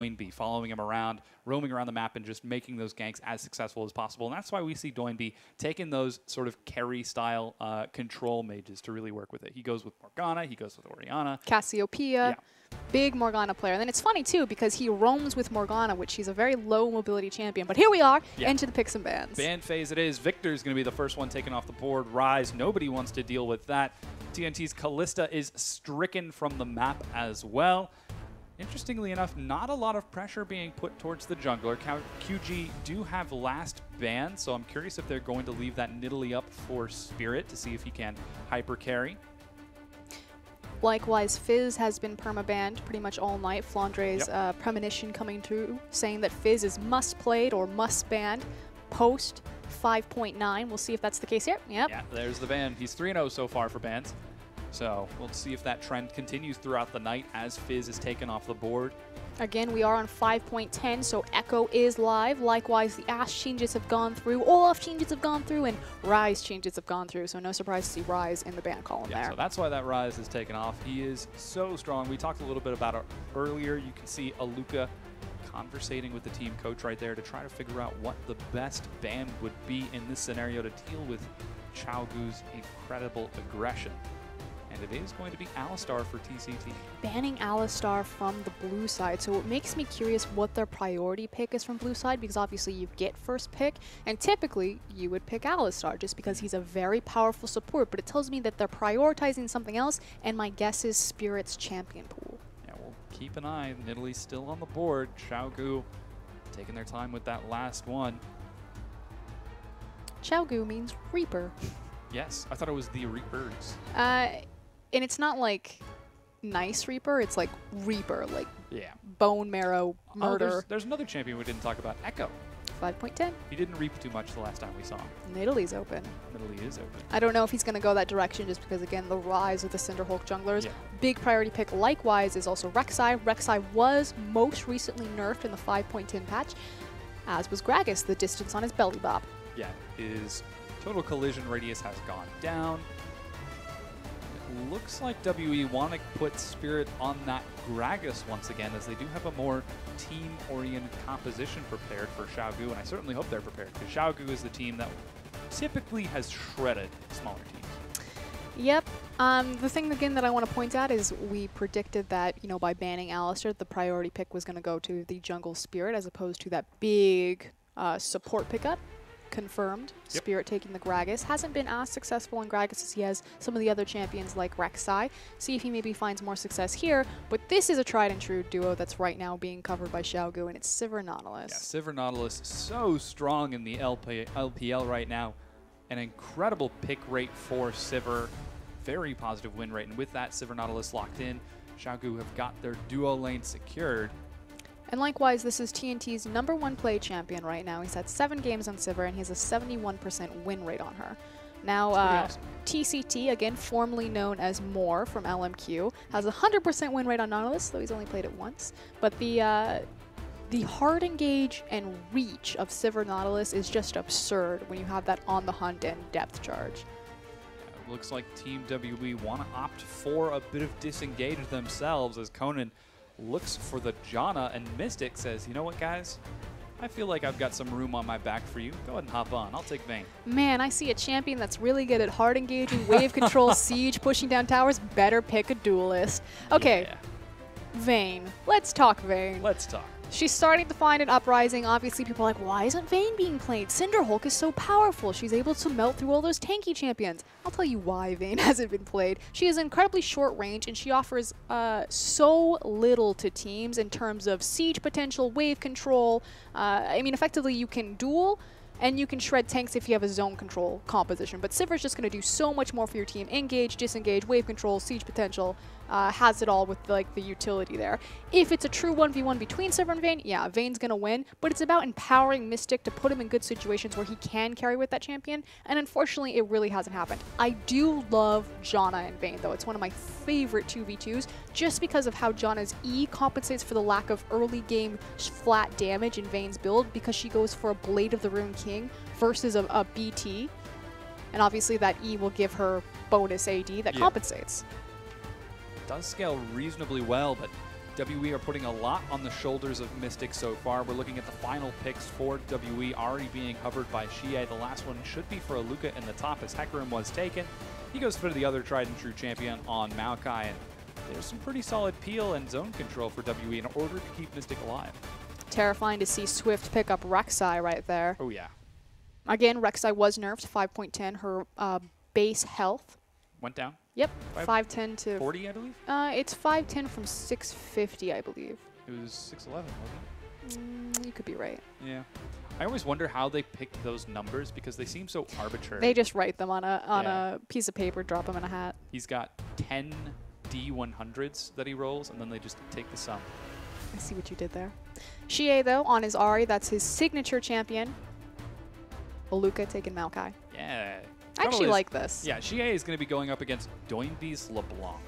Doinby, following him around, roaming around the map, and just making those ganks as successful as possible. And that's why we see Doinby taking those sort of carry-style control mages to really work with it. He goes with Morgana, he goes with Orianna. Cassiopeia. Big Morgana player. And then it's funny, too, because he roams with Morgana, which she's a very low mobility champion. But here we are, into the picks and bans. Ban phase it is. Victor's going to be the first one taken off the board. Rise, nobody wants to deal with that. TNT's Kalista is stricken from the map as well. Interestingly enough, not a lot of pressure being put towards the jungler. QG do have last ban, so I'm curious if they're going to leave that Nidalee up for Spirit to see if he can hyper carry. Likewise, Fizz has been perma-banned pretty much all night. Flandre's premonition coming through, saying that Fizz is must-played or must-banned post 5.9. We'll see if that's the case here. Yep. Yeah, there's the ban. He's 3-0 so far for bans. So we'll see if that trend continues throughout the night as Fizz is taken off the board. Again, we are on 5.10, so Echo is live. Likewise, the Ashe changes have gone through, Olaf changes have gone through, and Rise changes have gone through. So no surprise to see Rise in the ban column there. So that's why that Rise is taken off. He is so strong. We talked a little bit about it earlier. You can see Aluka conversating with the team coach right there to try to figure out what the best ban would be in this scenario to deal with Qiao Gu's incredible aggression. And it is going to be Alistar for TCT. Banning Alistar from the blue side, so it makes me curious what their priority pick is from blue side, because obviously you get first pick, and typically you would pick Alistar just because he's a very powerful support, but it tells me that they're prioritizing something else, and my guess is Spirit's champion pool. Yeah, we'll keep an eye. Nidalee's still on the board. Qiao Gu taking their time with that last one. Qiao Gu means Reaper. Yes, I thought it was the Reapers. And it's not like nice Reaper, it's like Reaper, like bone marrow murder. There's another champion we didn't talk about, Echo. 5.10. He didn't reap too much the last time we saw him. Nidalee's open. Nidalee is open. I don't know if he's going to go that direction just because, again, the rise of the Cinderhulk junglers. Big priority pick, likewise, is also Rek'Sai. Rek'Sai was most recently nerfed in the 5.10 patch, as was Gragas, the distance on his belly bob. Yeah, his total collision radius has gone down. Looks like WE want to put Spirit on that Gragas once again, as they do have a more team-oriented composition prepared for Qiao Gu, and I certainly hope they're prepared, because Qiao Gu is the team that typically has shredded smaller teams. Yep. The thing, again, that I want to point out is we predicted that, you know, by banning Alistar, the priority pick was going to go to the jungle Spirit as opposed to that big support pickup. Confirmed. Spirit taking the Gragas. Hasn't been as successful in Gragas as he has some of the other champions like Rek'Sai. See if he maybe finds more success here. But this is a tried and true duo that's right now being covered by Qiao Gu, and it's Sivir Nautilus. Yeah, Sivir Nautilus so strong in the LPL right now. An incredible pick rate for Sivir. Very positive win rate. And with that, Sivir Nautilus locked in. Qiao Gu have got their duo lane secured. And likewise, this is TNT's #1 play champion right now. He's had 7 games on Sivir, and he has a 71% win rate on her. Now, awesome. TCT, again, formerly known as Moore from LMQ, has a 100% win rate on Nautilus, though he's only played it once. But the hard engage and reach of Sivir Nautilus is just absurd when you have that on the hunt and depth charge. Yeah, it looks like Team WE want to opt for a bit of disengage themselves, as Conan looks for the Janna, and Mystic says, you know what, guys? I feel like I've got some room on my back for you. Go ahead and hop on. I'll take Vayne. Man, I see a champion that's really good at hard engaging, wave control, siege, pushing down towers. Better pick a duelist. Okay, Vayne. Let's talk Vayne. Let's talk. She's starting to find an uprising. Obviously, people are like, why isn't Vayne being played? Cinderhulk is so powerful. She's able to melt through all those tanky champions. I'll tell you why Vayne hasn't been played. She is incredibly short range, and she offers so little to teams in terms of siege potential, wave control. I mean, effectively, you can duel, and you can shred tanks if you have a zone control composition. But Sivir's just going to do so much more for your team. Engage, disengage, wave control, siege potential. Has it all with like the utility there. If it's a true 1v1 between Sivir and Vayne, yeah, Vayne's going to win, but it's about empowering Mystic to put him in good situations where he can carry with that champion, and unfortunately, it really hasn't happened. I do love Janna and Vayne, though. It's one of my favorite 2v2s, just because of how Janna's E compensates for the lack of early game flat damage in Vayne's build, because she goes for a Blade of the Rune King versus a BT, and obviously that E will give her bonus AD that compensates. Does scale reasonably well, but WE are putting a lot on the shoulders of Mystic so far. We're looking at the final picks for WE already being hovered by Qiao. The last one should be for Aluka in the top as Hecarim was taken. He goes for the other tried and true champion on Maokai, and there's some pretty solid peel and zone control for WE in order to keep Mystic alive. Terrifying to see Swift pick up Rek'Sai right there. Oh yeah. Again, Rek'Sai was nerfed, 5.10. Her base health Went down? Yep, 510 to 40, I believe? It's 510 from 650, I believe. It was 611, wasn't You could be right. it? Yeah. I always wonder how they picked those numbers because they seem so arbitrary. They just write them on a piece of paper, drop them in a hat. He's got 10 D100s that he rolls, and then they just take the sum. I see what you did there. Qiao, though, on his Ahri, that's his signature champion. Aluka taking Maokai. Yeah. I actually like this. Yeah, Qiao is going to be going up against Doinby's LeBlanc.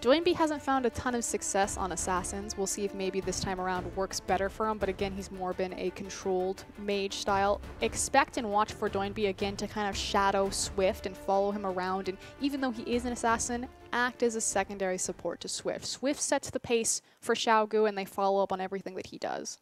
Doinby hasn't found a ton of success on Assassins. We'll see if maybe this time around works better for him, but again, he's more been a controlled mage style. Expect and watch for Doinby again to kind of shadow Swift and follow him around, and even though he is an assassin, act as a secondary support to Swift. Swift sets the pace for Qiao Gu, and they follow up on everything that he does.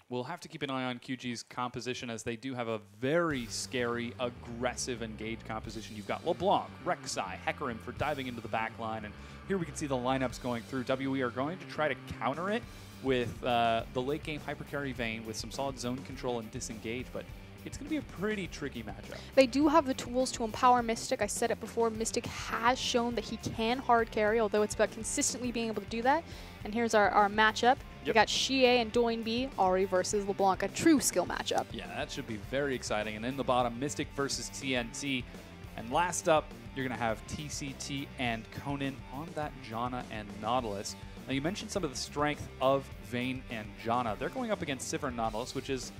We'll have to keep an eye on QG's composition as they do have a very scary, aggressive, engaged composition. You've got LeBlanc, Rek'Sai, Hecarim for diving into the back line, and here we can see the lineups going through. WE are going to try to counter it with the late game hypercarry Vayne with some solid zone control and disengage, but it's going to be a pretty tricky matchup. They do have the tools to empower Mystic. I said it before, Mystic has shown that he can hard carry, although it's about consistently being able to do that. And here's our matchup. We got Qiao and Doinby, Ahri versus LeBlanc, a true skill matchup. Yeah, that should be very exciting. And in the bottom, Mystic versus TNT. And last up, you're going to have TCT and Conan on that Janna and Nautilus. Now, you mentioned some of the strength of Vayne and Janna. They're going up against Sivir and Nautilus, which is,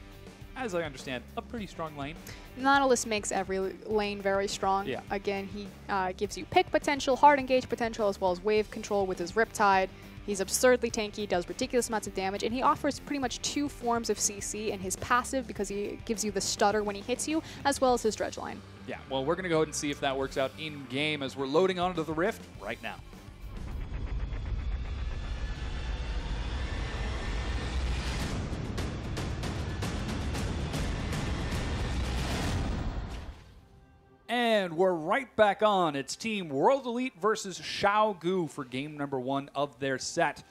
as I understand, a pretty strong lane. Nautilus makes every lane very strong. Yeah. Again, he gives you pick potential, hard engage potential, as well as wave control with his Riptide. He's absurdly tanky, does ridiculous amounts of damage, and he offers pretty much two forms of CC in his passive because he gives you the stutter when he hits you, as well as his dredge line. Yeah, well, we're going to go ahead and see if that works out in-game as we're loading onto the Rift right now. And we're right back on. It's Team World Elite versus Qiao Gu for game number 1 of their set.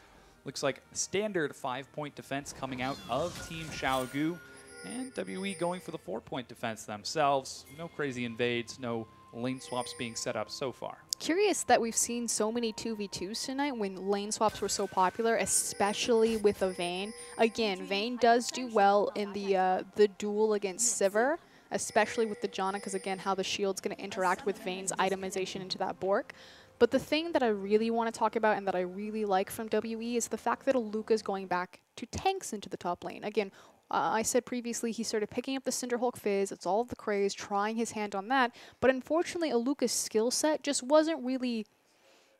Looks like standard 5-point defense coming out of Team Qiao Gu. And WE going for the 4-point defense themselves. No crazy invades, no lane swaps being set up so far. Curious that we've seen so many 2v2s tonight when lane swaps were so popular, especially with a Vayne. Again, Vayne does do well in the duel against Sivir, especially with the Janna, because again, how the shield's going to interact with Vayne's itemization into that Bork. But the thing that I really want to talk about and that I really like from WE is the fact that Aluka's going back to tanks into the top lane. Again, I said previously he started picking up the Cinderhulk Fizz, it's all of the craze, trying his hand on that, but unfortunately Aluka's skill set just wasn't really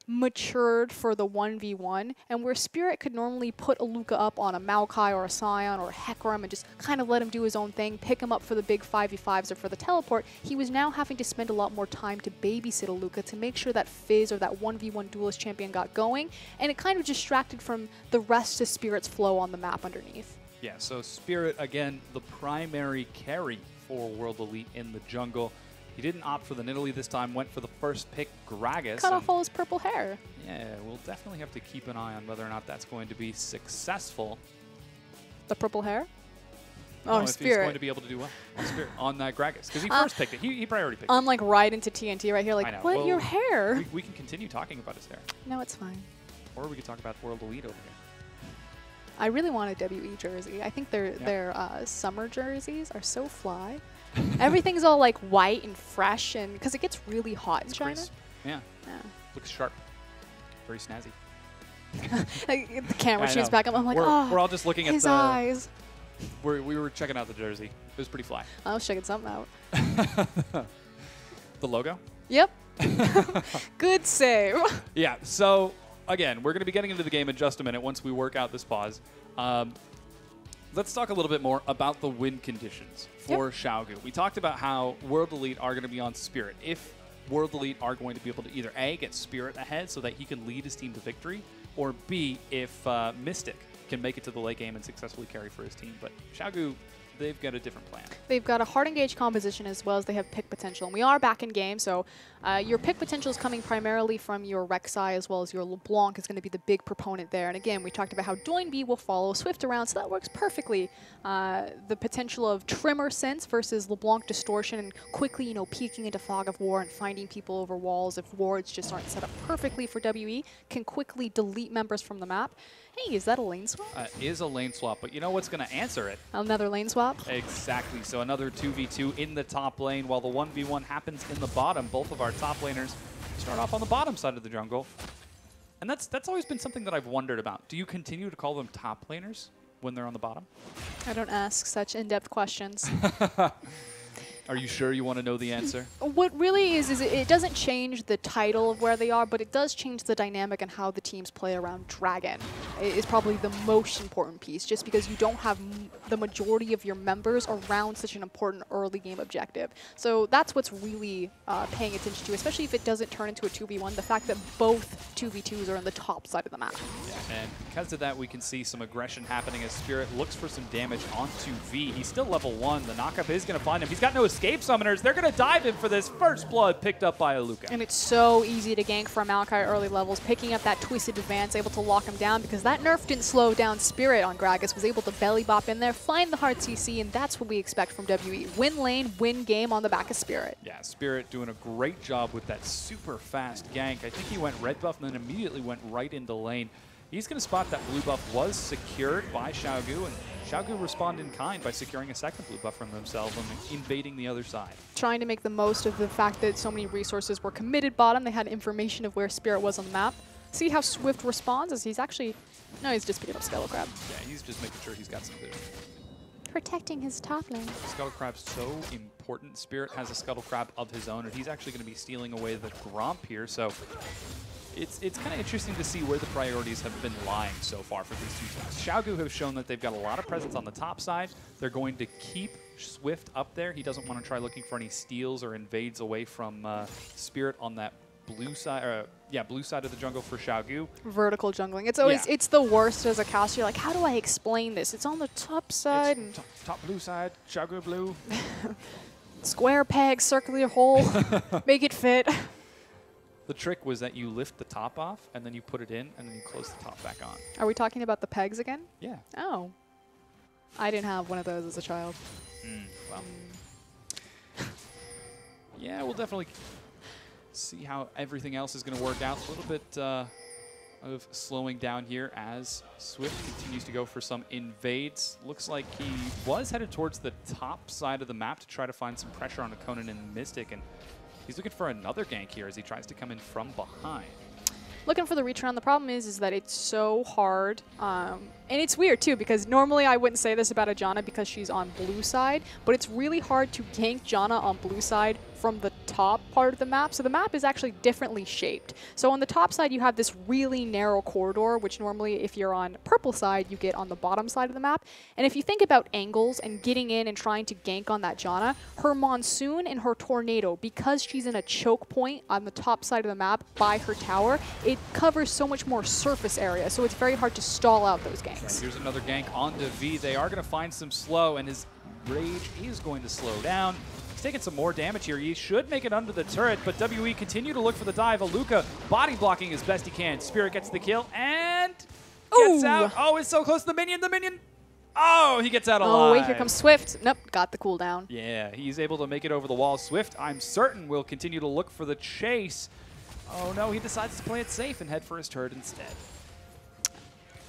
matured for the 1v1, and where Spirit could normally put Aluka up on a Maokai or a Scion or a Hecarim and just kind of let him do his own thing, pick him up for the big 5v5s or for the teleport, he was now having to spend a lot more time to babysit Aluka to make sure that Fizz or that 1v1 duelist champion got going, and it kind of distracted from the rest of Spirit's flow on the map underneath. Yeah, so Spirit, again, the primary carry for World Elite in the jungle. He didn't opt for the Nidalee this time, went for the first pick, Gragas. Cut off all his purple hair. Yeah, we'll definitely have to keep an eye on whether or not that's going to be successful. The purple hair? Oh, if Spirit. he's going to be able to do well on Spirit, on that Gragas. Because he first picked it. He priority picked it. I'm like right into TNT right here, I like, know. what, Well, your hair? We can continue talking about his hair. No, it's fine. Or we could talk about World Elite over here. I really want a WE jersey. I think their summer jerseys are so fly. Everything's all like white and fresh, and because it gets really hot in China. Crisp. Yeah. Looks sharp. Very snazzy. Like, the camera I shoots know. back up. I'm like, we're oh, all just looking at his the eyes. We were checking out the jersey. It was pretty fly. I was checking something out. The logo? Yep. Good save. Yeah, so again, we're going to be getting into the game in just a minute once we work out this pause. Let's talk a little bit more about the win conditions for Qiao Gu. We talked about how World Elite are going to be on Spirit. If World Elite are going to be able to either A, get Spirit ahead so that he can lead his team to victory, or B, if Mystic can make it to the late game and successfully carry for his team. But Qiao Gu, they've got a different plan. They've got a hard engage composition as well as they have pick potential. And we are back in game, so your pick potential is coming primarily from your Rek'Sai as well as your LeBlanc is going to be the big proponent there. And again, we talked about how Doinb will follow Swift around, so that works perfectly. The potential of Tremor Sense versus LeBlanc Distortion and quickly, you know, peeking into Fog of War and finding people over walls if wards just aren't set up perfectly for WE can quickly delete members from the map. Hey, is that a lane swap? Is a lane swap, but you know what's going to answer it? Another lane swap? Exactly. So another 2v2 in the top lane while the 1v1 happens in the bottom. Both of our top laners start off on the bottom side of the jungle. And that's always been something that I've wondered about. Do you continue to call them top laners when they're on the bottom? I don't ask such in-depth questions. Are you sure you want to know the answer? What really is it doesn't change the title of where they are, but it does change the dynamic and how the teams play around Dragon. It is probably the most important piece, just because you don't have the majority of your members around such an important early game objective. So that's what's really paying attention to, especially if it doesn't turn into a 2v1, the fact that both 2v2s are on the top side of the map. Yeah, and because of that, we can see some aggression happening as Spirit looks for some damage onto V. He's still level 1. The knockup is going to find him. He's got no escape summoners. They're going to dive him for this first blood picked up by Aluka. And it's so easy to gank from Maokai early levels, picking up that twisted advance, able to lock him down because that nerf didn't slow down Spirit on Gragas, was able to belly bop in there, find the hard CC, and that's what we expect from WE. Win lane, win game on the back of Spirit. Yeah, Spirit doing a great job with that super fast gank. I think he went red buff and then immediately went right into lane. He's going to spot that blue buff was secured by Qiao Gu, and Qiao Gu responded in kind by securing a second blue buff from themselves and invading the other side. Trying to make the most of the fact that so many resources were committed bottom. They had information of where Spirit was on the map. See how Swift responds as he's actually... No, he's just picking up Scuttle Crab. Yeah, he's just making sure he's got some food. Protecting his top lane. Scuttle Crab's so important. Spirit has a Scuttle Crab of his own, and he's actually going to be stealing away the Gromp here, so... It's kind of interesting to see where the priorities have been lying so far for these two teams. Qiao Gu have shown that they've got a lot of presence on the top side. They're going to keep Swift up there. He doesn't want to try looking for any steals or invades away from Spirit on that blue side, blue side of the jungle for Qiao Gu. Vertical jungling. It's always it's the worst as a caster. You're like, how do I explain this? It's on the top side. It's top blue side, Qiao Gu blue. Square peg, circular hole, make it fit. The trick was that you lift the top off, and then you put it in, and then you close the top back on. Are we talking about the pegs again? Yeah. Oh. I didn't have one of those as a child. Well. Yeah, we'll definitely see how everything else is going to work out. A little bit of slowing down here as Swift continues to go for some invades. Looks like he was headed towards the top side of the map to try to find some pressure on Conan and Mystic, and he's looking for another gank here as he tries to come in from behind. Looking for the reach around. The problem is that it's so hard. And it's weird, too, because normally I wouldn't say this about a Janna because she's on blue side, but it's really hard to gank Janna on blue side from the top part of the map. So the map is actually differently shaped. So on the top side, you have this really narrow corridor, which normally if you're on purple side, you get on the bottom side of the map. And if you think about angles and getting in and trying to gank on that Janna, her Monsoon and her Tornado, because she's in a choke point on the top side of the map by her tower, it covers so much more surface area. So it's very hard to stall out those ganks. Right, here's another gank onto V. They are going to find some slow, and his rage is going to slow down. He's taking some more damage here. He should make it under the turret, but WE continue to look for the dive. Aluka body blocking as best he can. Spirit gets the kill and gets out. Oh, it's so close to the minion. The minion. Oh, he gets out alive. Oh, wait, here comes Swift. Nope, got the cooldown. Yeah, he's able to make it over the wall. Swift, I'm certain, will continue to look for the chase. Oh, no, he decides to play it safe and head for his turret instead.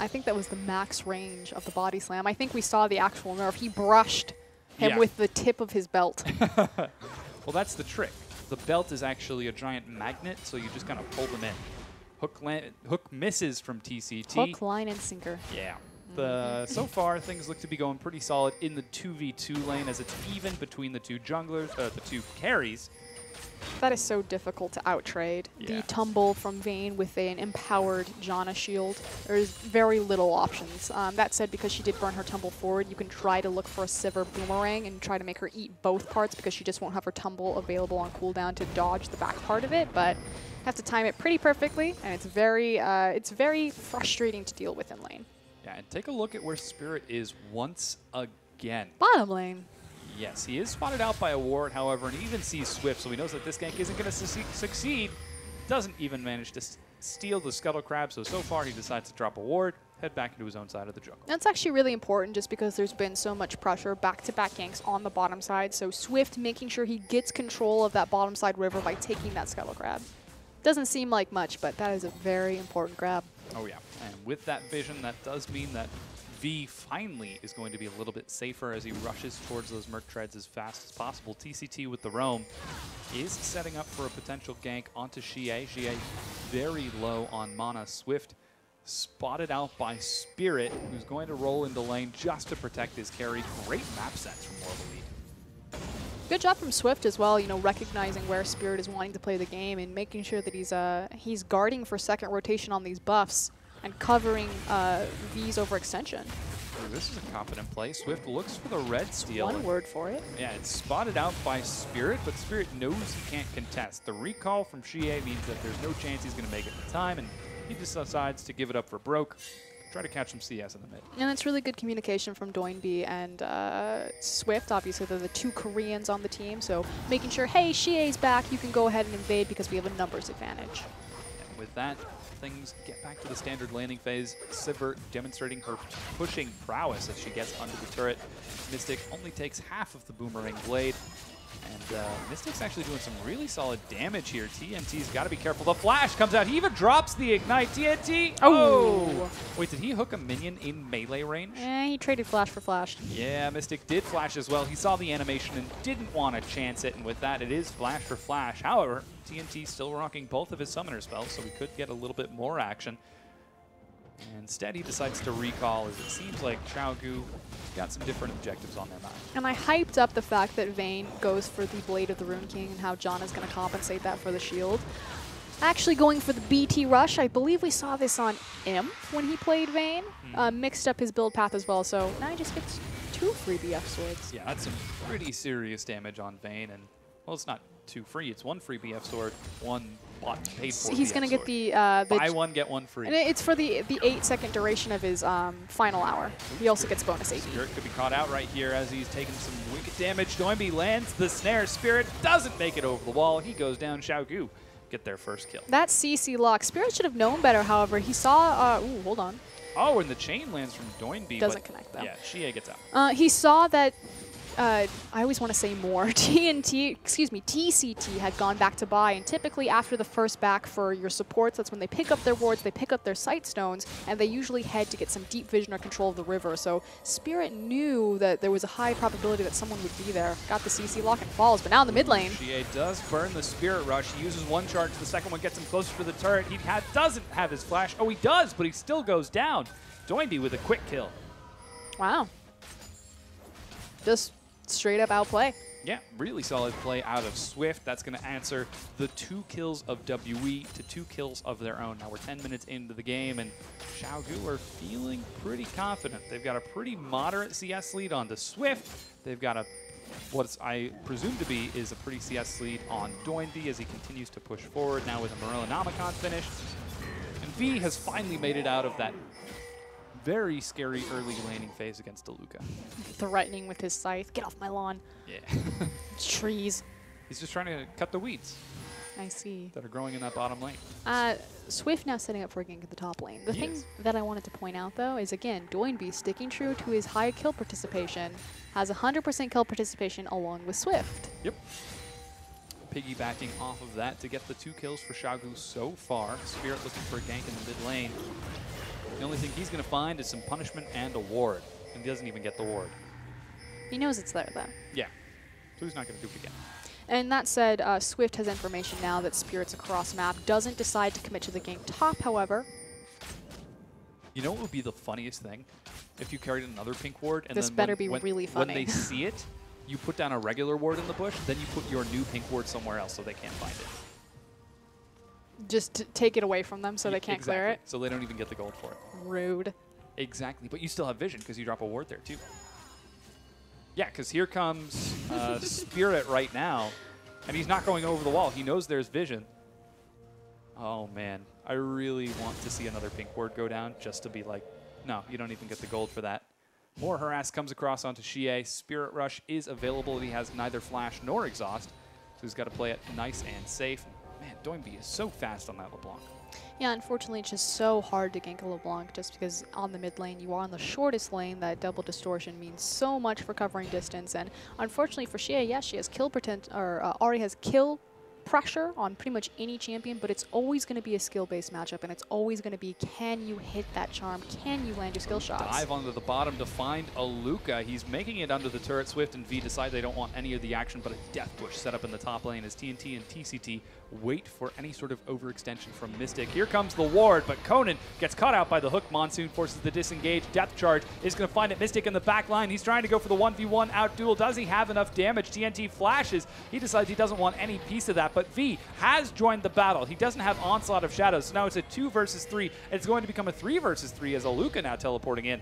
I think that was the max range of the body slam. I think we saw the actual nerf. He brushed him with the tip of his belt. Well, that's the trick. The belt is actually a giant magnet, so you just kind of pull them in. Hook misses from TCT. Hook, line, and sinker. Yeah. So far, things look to be going pretty solid in the 2v2 lane as it's even between the two junglers, the two carries. That is so difficult to outtrade. Yeah. The tumble from Vayne with an empowered Janna shield. There's very little options. That said, because she did burn her tumble forward, you can try to look for a Sivir Boomerang and try to make her eat both parts because she just won't have her tumble available on cooldown to dodge the back part of it. But Have to time it pretty perfectly, and it's very frustrating to deal with in lane. Yeah, and take a look at where Spirit is once again. Bottom lane. Yes, he is spotted out by a ward, however, and he even sees Swift, so he knows that this gank isn't going to succeed. Doesn't even manage to steal the Scuttle Crab, so far he decides to drop a ward, head back into his own side of the jungle. That's actually really important just because there's been so much pressure, back-to-back ganks on the bottom side, so Swift making sure he gets control of that bottom side river by taking that Scuttle Crab. Doesn't seem like much, but that is a very important grab. Oh yeah, and with that vision, that does mean that V finally is going to be a little bit safer as he rushes towards those Merc Treads as fast as possible. TCT with the roam is setting up for a potential gank onto Qiao. Qiao very low on mana. Swift spotted out by Spirit, who's going to roll into lane just to protect his carry. Great map sets from World Elite. Good job from Swift as well, you know, recognizing where Spirit is wanting to play the game and making sure that he's guarding for second rotation on these buffs and covering V's overextension. Ooh, this is a confident play. Swift looks for the red steal. One word for it. Yeah, it's spotted out by Spirit, but Spirit knows he can't contest. The recall from Qiao means that there's no chance he's going to make it in time, and he just decides to give it up for broke. Try to catch some CS in the mid. And it's really good communication from Doinby and Swift. Obviously, they're the two Koreans on the team, so making sure, hey, Qiao's back, you can go ahead and invade because we have a numbers advantage. And with that, things get back to the standard landing phase. Sivir demonstrating her pushing prowess as she gets under the turret. Mystic only takes half of the Boomerang Blade. And Mystic's actually doing some really solid damage here. TNT's got to be careful. The flash comes out. He even drops the ignite. TNT. Oh! Wait, did he hook a minion in melee range? He traded flash for flash. Yeah, Mystic did flash as well. He saw the animation and didn't want to chance it. And with that, it is flash for flash. However, TNT still rocking both of his summoner spells, so we could get a little bit more action. And instead, he decides to recall, as it seems like Qiao Gu got some different objectives on their mind. And I hyped up the fact that Vayne goes for the Blade of the Rune King and how John is going to compensate that for the shield. Actually going for the BT Rush. I believe we saw this on Imp when he played Vayne. Mixed up his build path as well, so now he just gets 2 free BF swords. Yeah, that's some pretty serious damage on Vayne, and, well, it's not 2 free. It's 1 free BF sword, 1 bought paid for. He's going to get the buy one, get one free. And it's for the 8-second duration of his final hour. He also gets bonus AP. Spirit could be caught out right here as he's taking some wicked damage. Doinby lands the snare. Spirit doesn't make it over the wall. He goes down. Qiao Gu get their first kill. That CC lock. Spirit should have known better, however. He saw, ooh, hold on. Oh, and the chain lands from Doinby. Doesn't connect, though. Yeah, Qiao gets out. He saw that, I always want to say more, TCT had gone back to buy, and typically after the first back for your supports, that's when they pick up their wards, they pick up their sight stones, and they usually head to get some deep vision or control of the river. So Spirit knew that there was a high probability that someone would be there. Got the CC lock and falls, but now in the mid lane. Qiao does burn the Spirit Rush. He uses one charge, the second one gets him closer to the turret. He doesn't have his flash. Oh, he does, but he still goes down. Doinby with a quick kill. Wow. Just straight up outplay. Yeah, really solid play out of Swift. That's going to answer the 2 kills of WE to 2 kills of their own. Now we're 10 minutes into the game, and Qiao Gu are feeling pretty confident. They've got a pretty moderate CS lead on the Swift. They've got what I presume to be is a pretty CS lead on Doinby as he continues to push forward now with a Morellonomicon finish. And V has finally made it out of that very scary early laning phase against DeLuca. Threatening with his scythe. Get off my lawn. Yeah. Trees. He's just trying to cut the weeds. I see. That are growing in that bottom lane. Swift now setting up for a gank at the top lane. The thing that I wanted to point out, though, is, again, Doinby sticking true to his high kill participation, has 100% kill participation along with Swift. Yep. Piggybacking off of that to get the 2 kills for Qiao Gu so far. Spirit looking for a gank in the mid lane. The only thing he's going to find is some punishment and a ward. And he doesn't even get the ward. He knows it's there, though. Yeah. So he's not going to dupe again. And that said, Swift has information now that Spirit's across map. Doesn't decide to commit to the gank top, however. You know what would be the funniest thing? If you carried another pink ward and this then better be really funny. When they see it, you put down a regular ward in the bush, then you put your new pink ward somewhere else so they can't find it. Just to take it away from them so they can't clear it? So they don't even get the gold for it. Rude. Exactly. But you still have vision because you drop a ward there too. Yeah, because here comes Spirit right now. And he's not going over the wall. He knows there's vision. Oh, man. I really want to see another pink ward go down just to be like, no, you don't even get the gold for that. More harass comes across onto Xie. Spirit Rush is available. He has neither flash nor exhaust, so he's got to play it nice and safe. Man, Doinby is so fast on that LeBlanc. Yeah, unfortunately, it's just so hard to gank a LeBlanc just because on the mid lane, you are on the shortest lane. That double distortion means so much for covering distance. And unfortunately for Xie, yes, she has kill already has kill pressure on pretty much any champion, but it's always going to be a skill-based matchup, and it's always going to be, can you hit that charm? Can you land your skill shots? Dive onto the bottom to find a Luca. He's making it under the turret. Swift and V decide they don't want any of the action, but a death push set up in the top lane as TNT and TCT wait for any sort of overextension from Mystic. Here comes the ward, but Conan gets caught out by the hook. Monsoon forces the disengage. Death charge is going to find it. Mystic in the back line. He's trying to go for the 1v1 out duel. Does he have enough damage? TNT flashes. He decides he doesn't want any piece of that, but V has joined the battle. He doesn't have Onslaught of Shadows, so now it's a 2 versus 3. It's going to become a 3 versus 3 as a Luca now teleporting in.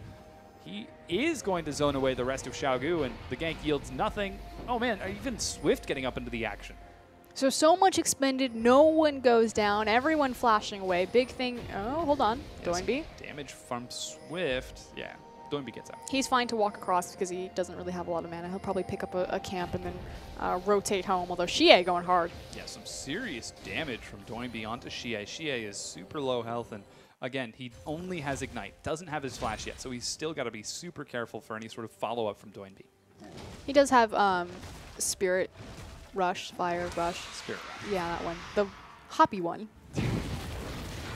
He is going to zone away the rest of Qiao Gu, and the gank yields nothing. Oh man, even Swift getting up into the action. So much expended, no one goes down, everyone flashing away. Big thing, oh, hold on, Yes, Doinby. Damage from Swift, yeah, Doinby gets out. He's fine to walk across because he doesn't really have a lot of mana. He'll probably pick up a camp and then rotate home, although Xie going hard. Yeah, some serious damage from Doinby onto Xie. Xie is super low health, and again, he only has Ignite, doesn't have his flash yet, so he's still got to be super careful for any sort of follow-up from Doinby. He does have Spirit Rush, Fire Rush. Spirit Rush. Yeah, that one. The hoppy one.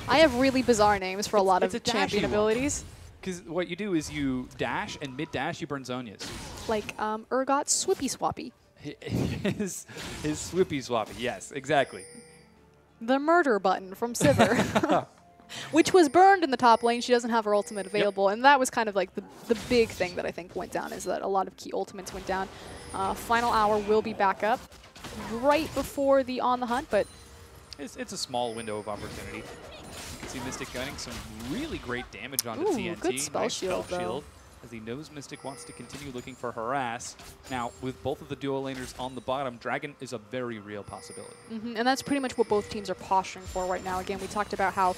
I have really bizarre names for a lot of champion abilities. Because what you do is you dash, and mid-dash you burn Zonias. Like Urgot's Swippy Swappy. His Swippy Swappy, yes, exactly. The murder button from Sivir. Which was burned in the top lane. She doesn't have her ultimate available. Yep. And that was kind of like the big thing that I think went down, is that a lot of key ultimates went down. Final hour will be back up right before the On the Hunt, but it's a small window of opportunity. You can see Mystic getting some really great damage onto TNT. Good spell shield, shield, as he knows Mystic wants to continue looking for harass. Now, with both of the duo laners on the bottom, Dragon is a very real possibility. And that's pretty much what both teams are posturing for right now. Again, we talked about how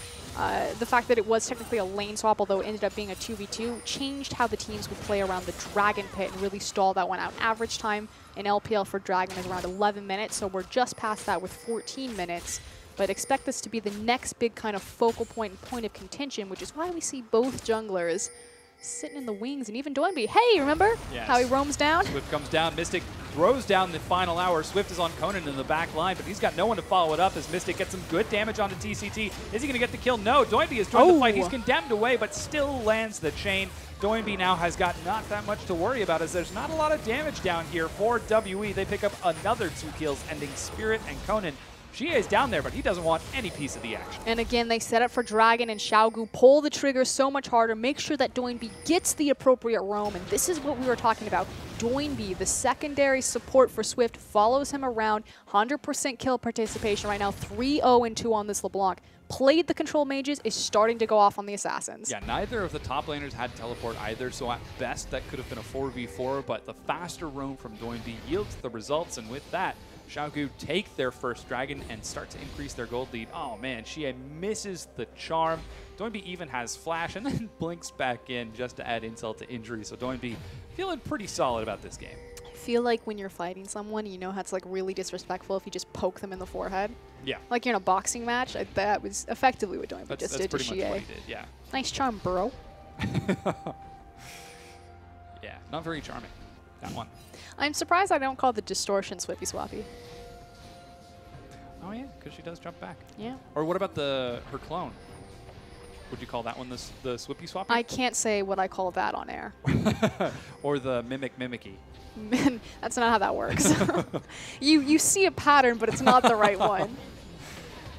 the fact that it was technically a lane swap, although it ended up being a 2v2, changed how the teams would play around the Dragon Pit and really stall that one out. Average time in LPL for Dragon is around 11 minutes, so we're just past that with 14 minutes. But expect this to be the next big kind of focal point and point of contention, which is why we see both junglers sitting in the wings, and even Doinby. Hey, remember how he roams down? Swift comes down. Mystic throws down the final hour. Swift is on Conan in the back line, but he's got no one to follow it up as Mystic gets some good damage onto TCT. Is he going to get the kill? No. Doinby has joined the fight. He's condemned away, but still lands the chain. Doinby now has got not that much to worry about, as there's not a lot of damage down here for WE. They pick up another 2 kills, ending Spirit and Conan. Xie is down there, but he doesn't want any piece of the action. And again, they set up for Dragon, and Qiao Gu pull the trigger so much harder, make sure that Doinby gets the appropriate roam, and this is what we were talking about. Doinby, the secondary support for Swift, follows him around, 100% kill participation right now, 3-0-2 on this LeBlanc. Played the control mages, is starting to go off on the assassins. Yeah, neither of the top laners had teleport either, so at best that could have been a 4v4, but the faster roam from Doinby yields the results, and with that, Qiao Gu take their first dragon and start to increase their gold lead. Oh man, Xie misses the charm. Doinby even has flash and then blinks back in just to add insult to injury, so Doinby feeling pretty solid about this game. I feel like when you're fighting someone, you know how it's like really disrespectful if you just poke them in the forehead. Yeah. Like you're in a boxing match. That was effectively what Doinby just did to Xie. That's pretty much what he did, yeah. Nice charm, bro. Yeah, not very charming, that one. I'm surprised I don't call the distortion Swippy Swappy. Oh yeah, because she does jump back. Yeah. Or what about her clone? Would you call that one the Swippy Swappy? I can't say what I call that on air. Or the Mimic Mimicky. That's not how that works. you see a pattern, but it's not the right one.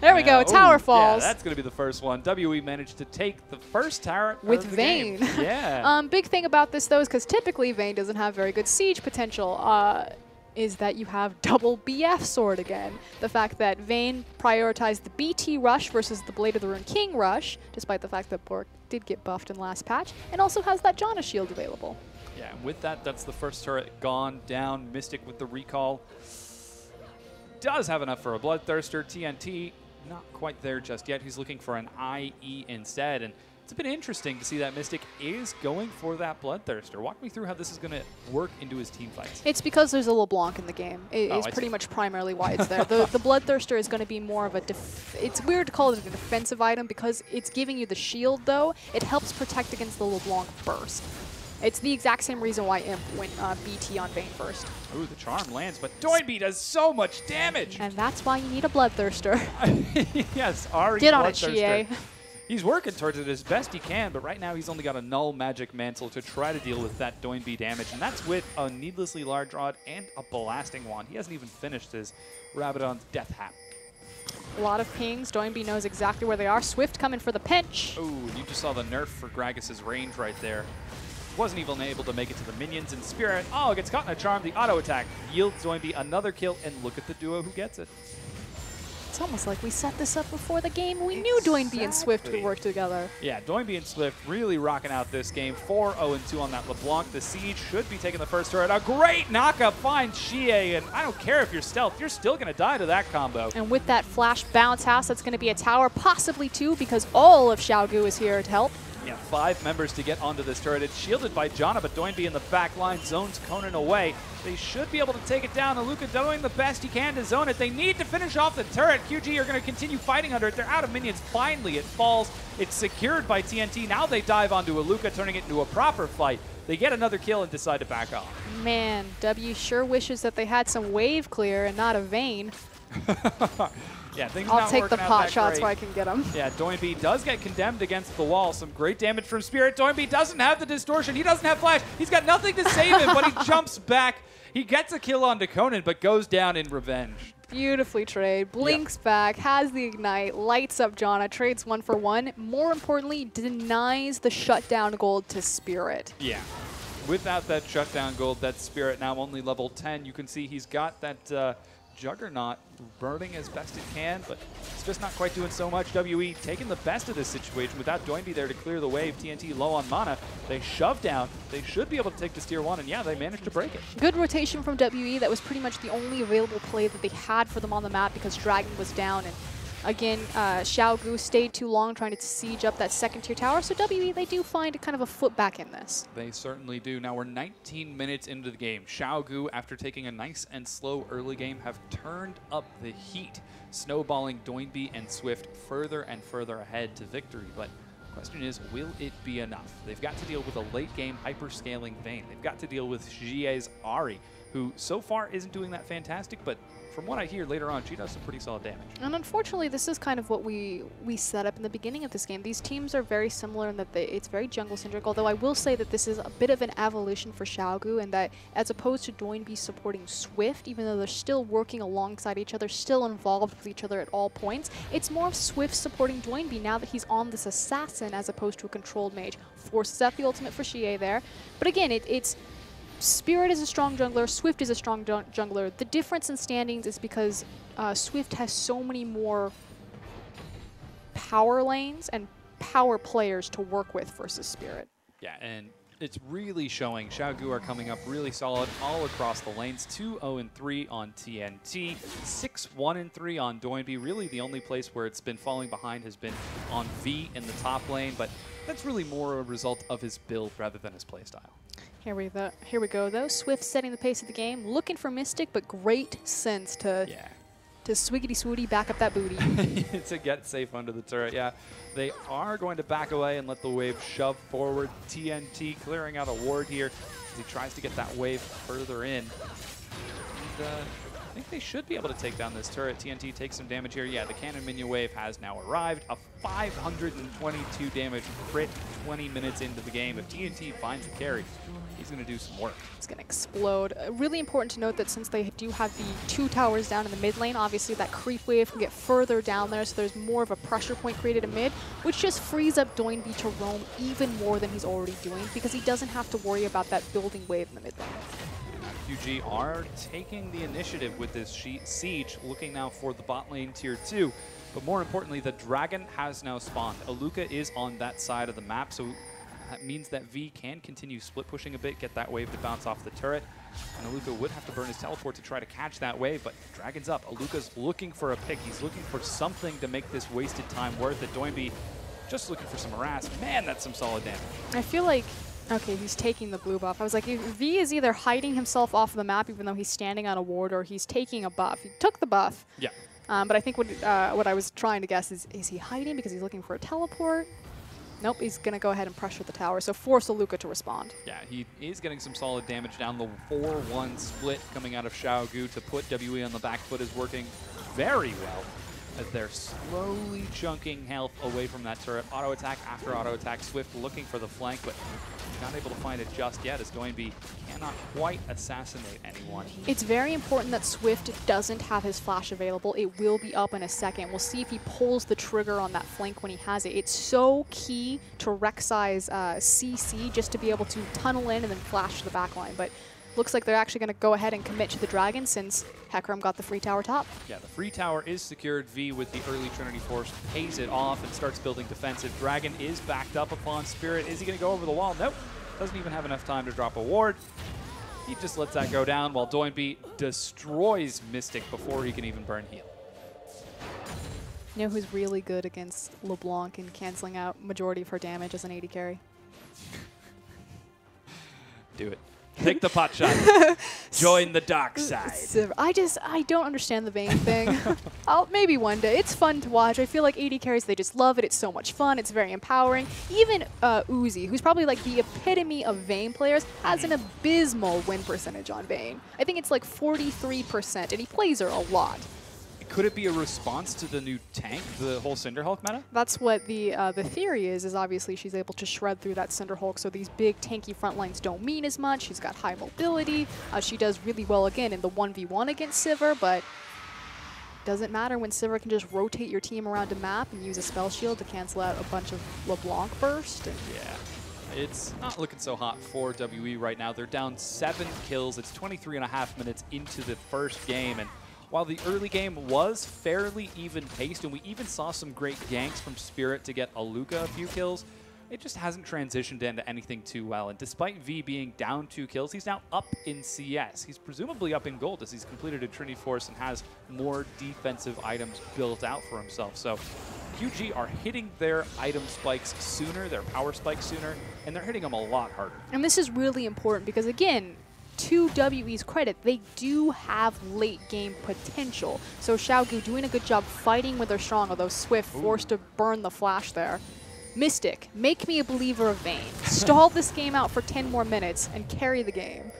There we go, tower falls. Yeah, that's going to be the first one. WE managed to take the first tower with Vayne. Yeah. Big thing about this, though, is because typically Vayne doesn't have very good siege potential, is that you have double BF sword again. The fact that Vayne prioritized the BT rush versus the Blade of the Rune King rush, despite the fact that Bork did get buffed in last patch, and also has that Janna shield available. Yeah, and with that, that's the first turret gone down. Mystic with the recall does have enough for a Bloodthirster. TNT not quite there just yet. He's looking for an IE instead, and it's been interesting to see that Mystic is going for that Bloodthirster. Walk me through how this is going to work into his team fights. It's because there's a LeBlanc in the game. It's pretty much primarily why it's there. The Bloodthirster is going to be more of a it's weird to call it a defensive item because it's giving you the shield, though. It helps protect against the LeBlanc burst. It's the exact same reason why Imp went BT on Vayne first. Ooh, the charm lands, but Doinby does so much damage. And that's why you need a Bloodthirster. Yes, Ari Get on it, Bloodthirster. Qiao. He's working towards it as best he can, but right now he's only got a null magic mantle to try to deal with that Doinby damage, and that's with a needlessly large rod and a blasting wand. He hasn't even finished his Rabadon's death hat. A lot of pings. Doinby knows exactly where they are. Swift coming for the pinch. Ooh, you just saw the nerf for Gragas's range right there. Wasn't even able to make it to the minions, and Spirit, gets caught in a charm. The auto attack yields Doinby another kill, and look at the duo who gets it. It's almost like we set this up before the game. We knew Doinby and Swift would work together. Yeah, Doinby and Swift really rocking out this game. 4-0-2 on that LeBlanc. The Siege should be taking the first turret. A great knockup finds Qiao, and I don't care if you're stealth, you're still going to die to that combo. And with that flash bounce house, that's going to be a tower, possibly two, because all of Qiao Gu is here to help. Yeah, 5 members to get onto this turret. It's shielded by Janna, but Doinby in the back line zones Conan away. They should be able to take it down. Aluka doing the best he can to zone it. They need to finish off the turret. QG are going to continue fighting under it. They're out of minions. Finally, it falls. It's secured by TNT. Now they dive onto Aluka, turning it into a proper fight. They get another kill and decide to back off. Man, W sure wishes that they had some wave clear and not a Vayne. Yeah, things I'll not take the working out pot that shots great. where I can get them. Yeah, Doinby does get condemned against the wall. Some great damage from Spirit. Doinby doesn't have the distortion. He doesn't have flash. He's got nothing to save him, but he jumps back. He gets a kill onto Conan, but goes down in revenge. Beautifully trade. Blinks back, has the ignite, lights up Janna, trades 1 for 1. More importantly, denies the shutdown gold to Spirit. Yeah. Without that shutdown gold, that Spirit now only level 10. You can see he's got that Juggernaut burning as best it can, but it's just not quite doing so much. WE taking the best of this situation without Doinby there to clear the wave. TNT low on mana. They shove down. They should be able to take this tier 1, and yeah, they managed to break it. Good rotation from WE. That was pretty much the only available play that they had for them on the map because Dragon was down. And again, Qiao Gu stayed too long trying to siege up that second tier tower. So WE, they do find kind of a foot back in this. They certainly do. Now we're 19 minutes into the game. Qiao Gu, after taking a nice and slow early game, have turned up the heat, snowballing Doinby and Swift further and further ahead to victory. But the question is, will it be enough? They've got to deal with a late game hyper-scaling Vayne. They've got to deal with Qiao's Ari, who so far isn't doing that fantastic, but from what I hear later on, she does some pretty solid damage. And unfortunately, this is kind of what we set up in the beginning of this game. These teams are very similar in that it's very jungle-centric, although I will say that this is a bit of an evolution for Qiao Gu, and that as opposed to Doinby supporting Swift, even though they're still working alongside each other, still involved with each other at all points, it's more of Swift supporting Doinby now that he's on this assassin as opposed to a controlled mage. Forces out the ultimate for Qiao there. But again, it's Spirit is a strong jungler, Swift is a strong jungler. The difference in standings is because Swift has so many more power lanes and power players to work with versus Spirit. Yeah, and it's really showing. Qiao Gu are coming up really solid all across the lanes. 2-0-3 on TNT, 6-1-3 on Doinby. Really the only place where it's been falling behind has been on V in the top lane, but that's really more a result of his build rather than his playstyle. Here we go, though. Swift setting the pace of the game, looking for Mystic, but great sense to swiggity-swooty back up that booty. To get safe under the turret, yeah. They are going to back away and let the wave shove forward. TNT clearing out a ward here as he tries to get that wave further in. And, I think they should be able to take down this turret. TNT takes some damage here. Yeah, the cannon minion wave has now arrived. A 522 damage crit 20 minutes into the game. If TNT finds a carry, he's going to do some work. It's going to explode. Really important to note that since they do have the 2 towers down in the mid lane, obviously that creep wave can get further down there, so there's more of a pressure point created in mid, which just frees up Doinby to roam even more than he's already doing because he doesn't have to worry about that building wave in the mid lane. QG are taking the initiative with this siege, looking now for the bot lane tier 2. But more importantly, the dragon has now spawned. Aluka is on that side of the map, so That means that V can continue split pushing a bit, get that wave to bounce off the turret. And Aluka would have to burn his teleport to try to catch that wave, but Dragon's up. Aluka's looking for a pick. He's looking for something to make this wasted time worth it. Doinby just looking for some harass. Man, that's some solid damage. I feel like, okay, he's taking the blue buff. I was like, V is either hiding himself off the map even though he's standing on a ward, or he's taking a buff. He took the buff. Yeah. But I think what I was trying to guess is he hiding because he's looking for a teleport? Nope, he's going to go ahead and pressure the tower, so force Aluka to respond. Yeah, he is getting some solid damage down. The 4-1 split coming out of Qiao Gu to put WE on the back foot is working very well as they're slowly chunking health away from that turret. Auto attack after auto attack. Swift looking for the flank, but not able to find it just yet as Doinby cannot quite assassinate anyone. It's very important that Swift doesn't have his flash available. It will be up in a second. We'll see if he pulls the trigger on that flank when he has it. It's so key to Rek'Sai's CC just to be able to tunnel in and then flash to the backline. But looks like they're actually going to go ahead and commit to the Dragon since Hecarim got the free tower top. Yeah, the free tower is secured. V with the early Trinity Force pays it off and starts building defensive. Dragon is backed up upon Spirit. Is he going to go over the wall? Nope. Doesn't even have enough time to drop a ward. He just lets that go down while Doinby destroys Mystic before he can even burn heal. You know who's really good against LeBlanc and canceling out majority of her damage as an AD carry? Do it. Take the pot shot. Join the dark side. I don't understand the Vayne thing. Maybe one day. It's fun to watch. I feel like AD carries, they just love it. It's so much fun. It's very empowering. Even Uzi, who's probably like the epitome of Vayne players, has an abysmal win percentage on Vayne. I think it's like 43%, and he plays her a lot. Could it be a response to the new tank, the whole Cinderhulk meta? That's what the theory is obviously she's able to shred through that Cinderhulk, so these big tanky front lines don't mean as much. She's got high mobility. She does really well, again, in the 1v1 against Sivir, but doesn't matter when Sivir can just rotate your team around a map and use a spell shield to cancel out a bunch of LeBlanc burst. Yeah. It's not looking so hot for WE right now. They're down 7 kills. It's 23.5 minutes into the first game, and while the early game was fairly even-paced, and we even saw some great ganks from Spirit to get Aluka a few kills, it just hasn't transitioned into anything too well. And despite V being down 2 kills, he's now up in CS. He's presumably up in gold as he's completed a Trinity Force and has more defensive items built out for himself. So QG are hitting their item spikes sooner, their power spikes sooner, and they're hitting them a lot harder. And this is really important because, again, to WE's credit, they do have late game potential. So Qiao Gu doing a good job fighting with their strong, although Swift forced to burn the flash there. Mystic, make me a believer of Vayne. Stall this game out for 10 more minutes and carry the game.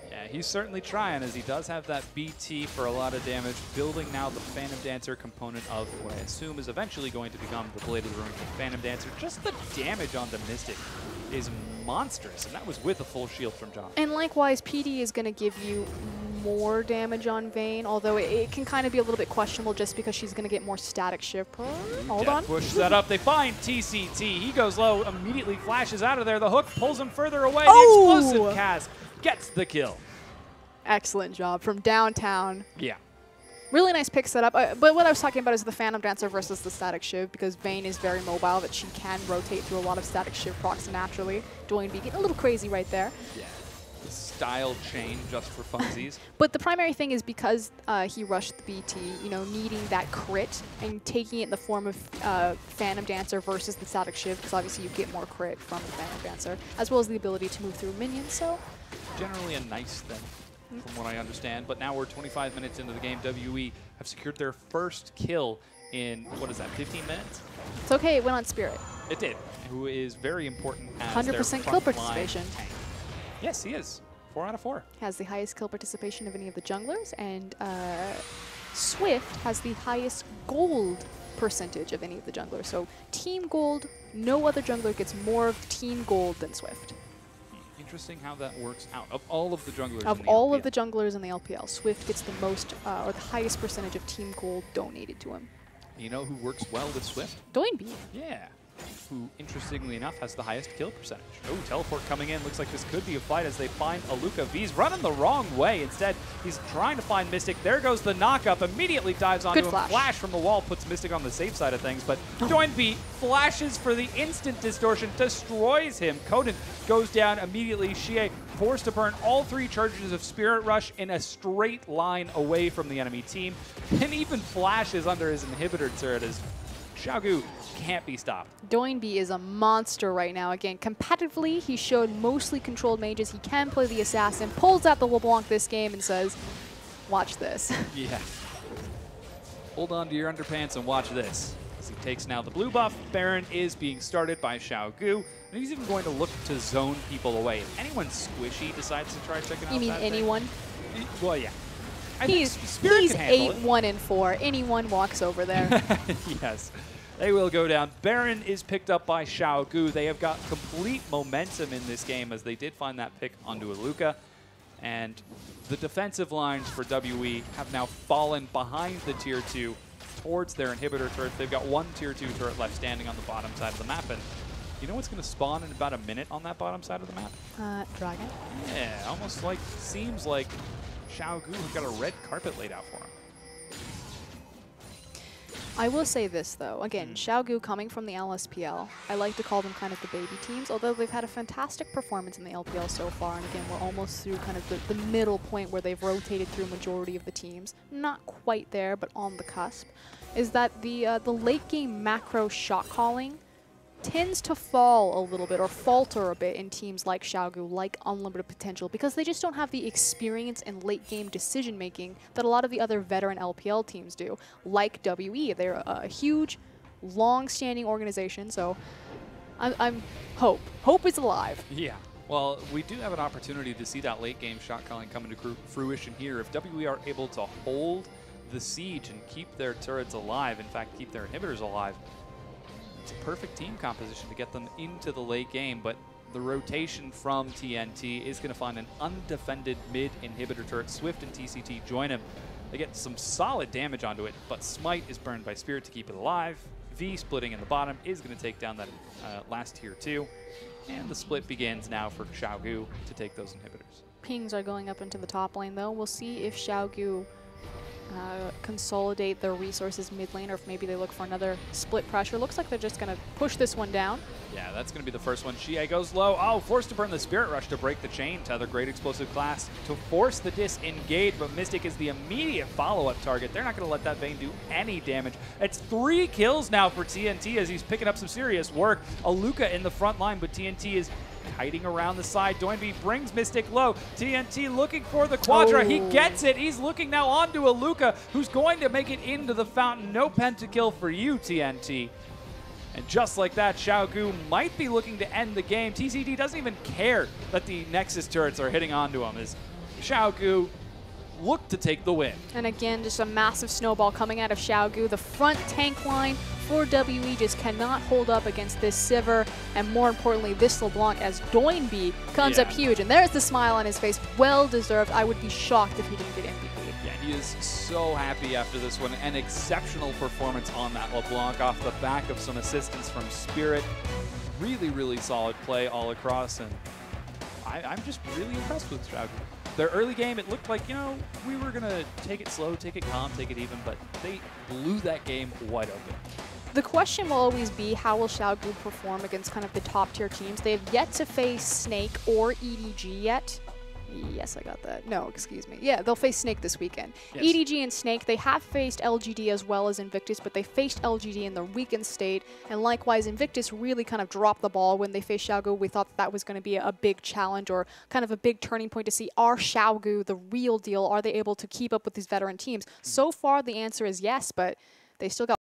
Yeah, he's certainly trying, as he does have that BT for a lot of damage, building now the Phantom Dancer component of what I assume is eventually going to become the Blade of the Ruin King Phantom Dancer. Just the damage on the Mystic is monstrous, and that was with a full shield from John. And likewise, PD is going to give you more damage on Vayne, although it can kind of be a little bit questionable just because she's going to get more static shift. Hold on. Push that up. They find TCT. He goes low, immediately flashes out of there. The hook pulls him further away. Oh! The explosive cast gets the kill. Excellent job from downtown. Yeah. Really nice pick setup, but what I was talking about is the Phantom Dancer versus the Static Shiv, because Vayne is very mobile, that she can rotate through a lot of Static Shiv procs naturally. Doinby getting a little crazy right there. Yeah. The style chain just for funsies. But the primary thing is because he rushed the BT, you know, needing that crit and taking it in the form of Phantom Dancer versus the Static Shiv, because obviously you get more crit from the Phantom Dancer, as well as the ability to move through minions, so. Generally a nice thing, from what I understand. But now we're 25 minutes into the game. WE have secured their first kill in, what is that, 15 minutes? It's okay, it went on Spirit. It did, who is very important as 100% kill participation. Tank. Yes, he is. 4 out of 4. Has the highest kill participation of any of the junglers, and Swift has the highest gold percentage of any of the junglers. So team gold, no other jungler gets more of team gold than Swift. Interesting how that works out. Of all of the junglers of in the all LPL. of the junglers in the LPL, Swift gets the most, or the highest percentage of team gold donated to him. You know who works well with Swift? Doinby. Yeah. who, interestingly enough, has the highest kill percentage. Oh, teleport coming in. Looks like this could be a fight as they find Aluka. V's running the wrong way. Instead, he's trying to find Mystic. There goes the knock-up. Immediately dives onto him. Flash from the wall puts Mystic on the safe side of things, but Doinb flashes for the instant distortion, destroys him. Coden goes down immediately. Xie forced to burn all 3 charges of Spirit Rush in a straight line away from the enemy team, and even flashes under his inhibitor turret as Qiao Gu can't be stopped. Doinb is a monster right now. Again, competitively, he showed mostly controlled mages. He can play the assassin, pulls out the LeBlanc this game and says, watch this. Yeah. Hold on to your underpants and watch this. As he takes now the blue buff, Baron is being started by Qiao Gu, and he's even going to look to zone people away. If anyone squishy decides to try checking out You mean that anyone? thing, well, yeah. He's 8-1-4. Anyone walks over there. Yes. They will go down. Baron is picked up by Qiao Gu. They have got complete momentum in this game as they did find that pick onto Aluka. And the defensive lines for WE have now fallen behind the Tier 2 towards their inhibitor turret. They've got 1 Tier 2 turret left standing on the bottom side of the map. And you know what's going to spawn in about a minute on that bottom side of the map? Dragon. Yeah, almost like, seems like Qiao Gu has got a red carpet laid out for him. I will say this, though. Again, Qiao Gu coming from the LSPL, I like to call them kind of the baby teams, although they've had a fantastic performance in the LPL so far. And again, we're almost through kind of the middle point where they've rotated through majority of the teams. Not quite there, but on the cusp. Is that the late game macro shot calling tends to fall a little bit or falter a bit in teams like Qiao Gu, like Unlimited Potential, because they just don't have the experience and late game decision making that a lot of the other veteran LPL teams do, like WE. They're a huge, long-standing organization, so I'm hope is alive. Yeah. Well, we do have an opportunity to see that late game shot calling come into fruition here. If WE are able to hold the siege and keep their turrets alive, in fact, keep their inhibitors alive, it's a perfect team composition to get them into the late game, but the rotation from TNT is going to find an undefended mid inhibitor turret. Swift and TCT join him. They get some solid damage onto it, but Smite is burned by Spirit to keep it alive. V splitting in the bottom is going to take down that last Tier 2, and the split begins now for Qiao Gu to take those inhibitors. Pings are going up into the top lane, though. We'll see if Qiao Gu consolidate their resources mid lane, or if maybe they look for another split pressure. Looks like they're just going to push this one down. Yeah, that's going to be the first one. Xie goes low. Oh, forced to burn the Spirit Rush to break the chain. Tether, great explosive class to force the disengage, but Mystic is the immediate follow-up target. They're not going to let that Vayne do any damage. It's 3 kills now for TNT as he's picking up some serious work. Aluka in the front line, but TNT is kiting around the side. Doinb brings Mystic low. TNT looking for the Quadra. He gets it. He's looking now onto Aluka, who's going to make it into the fountain. No pentakill for you, TNT. And just like that, Qiao Gu might be looking to end the game. TCT doesn't even care that the Nexus turrets are hitting onto him, as Qiao Gu look to take the win. And again, just a massive snowball coming out of Qiao Gu. The front tank line for WE just cannot hold up against this Sivir, and more importantly, this LeBlanc, as Doinb comes up huge. And there's the smile on his face. Well deserved. I would be shocked if he didn't get MVP. Yeah, he is so happy after this one. An exceptional performance on that LeBlanc off the back of some assistance from Spirit. Really, really solid play all across, and I'm just really impressed with Qiao Gu. Their early game, it looked like, you know, we were going to take it slow, take it calm, take it even, but they blew that game wide open. The question will always be, how will Qiao Gu perform against kind of the top tier teams? They have yet to face Snake or EDG yet. Yes, I got that. No, excuse me. Yeah, they'll face Snake this weekend. Yes. EDG and Snake, they have faced LGD as well as Invictus, but they faced LGD in the weakened state, and likewise, Invictus really kind of dropped the ball when they faced Qiao Gu. We thought that was going to be a big challenge, or kind of a big turning point to see, are Qiao Gu the real deal? Are they able to keep up with these veteran teams? So far, the answer is yes, but they still got